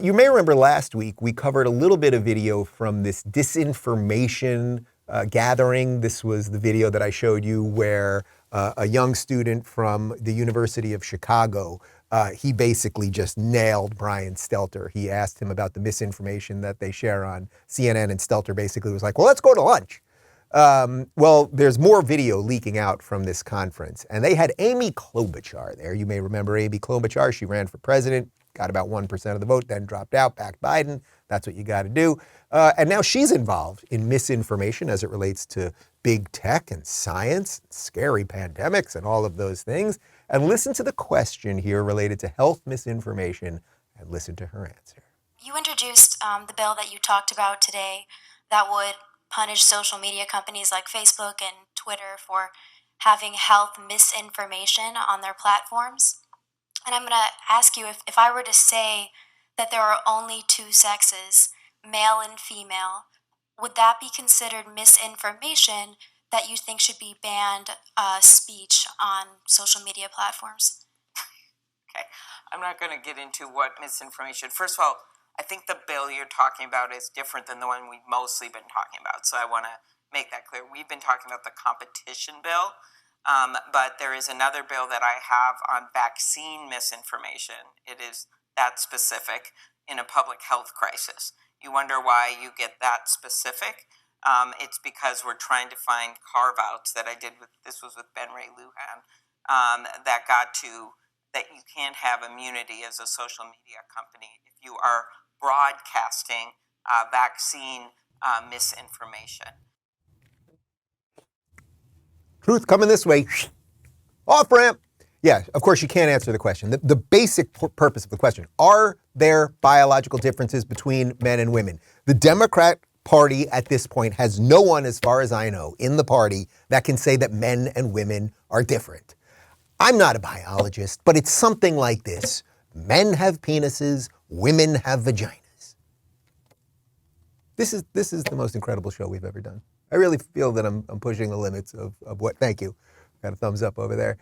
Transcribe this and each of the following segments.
You may remember last week we covered a little bit of video from this disinformation gathering. This was the video that I showed you where a young student from the University of Chicago, he basically just nailed Brian Stelter. He asked him about the misinformation that they share on CNN, and Stelter basically was like, well, let's go to lunch. Well, there's more video leaking out from this conference, and they had Amy Klobuchar there. You may remember Amy Klobuchar. She ran for president, got about 1% of the vote, then dropped out, backed Biden. That's what you got to do. And now she's involved in misinformation as it relates to big tech and science, scary pandemics and all of those things. And listen to the question here related to health misinformation, and listen to her answer. You introduced the bill that you talked about today that would punish social media companies like Facebook and Twitter for having health misinformation on their platforms. And I'm going to ask you, if I were to say that there are only two sexes, male and female, would that be considered misinformation that you think should be banned speech on social media platforms? Okay, I'm not going to get into what misinformation. First of all, I think the bill you're talking about is different than the one we've mostly been talking about. So I want to make that clear. We've been talking about the competition bill. But there is another bill that I have on vaccine misinformation. It is that specific in a public health crisis. You wonder why you get that specific? It's because we're trying to find carve-outs that I did with, this was with Ben Ray Lujan, that got to, that you can't have immunity as a social media company if you are broadcasting vaccine misinformation. Truth coming this way, off ramp. Yeah, of course you can't answer the question. The basic purpose of the question, are there biological differences between men and women? The Democrat Party at this point has no one, as far as I know, in the party that can say that men and women are different. I'm not a biologist, but it's something like this. Men have penises, women have vaginas. This is the most incredible show we've ever done. I really feel that I'm pushing the limits of what, thank you, got a thumbs up over there.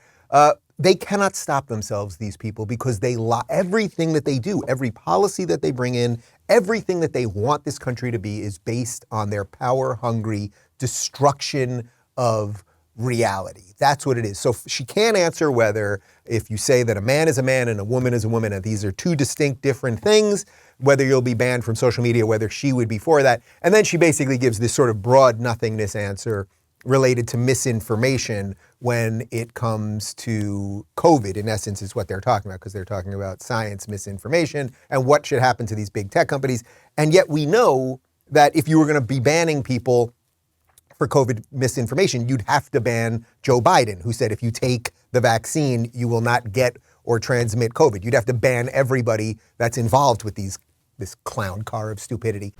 They cannot stop themselves, these people, because they everything that they do, every policy that they bring in, everything that they want this country to be is based on their power-hungry destruction of reality. That's what it is. So she can't answer whether, if you say that a man is a man and a woman is a woman, and these are two distinct different things, whether you'll be banned from social media, whether she would be for that. And then she basically gives this sort of broad nothingness answer related to misinformation when it comes to COVID. In essence, is what they're talking about, because they're talking about science misinformation and what should happen to these big tech companies. And yet we know that if you were going to be banning people for COVID misinformation, you'd have to ban Joe Biden, who said if you take the vaccine, you will not get or transmit COVID. You'd have to ban everybody that's involved with this clown car of stupidity.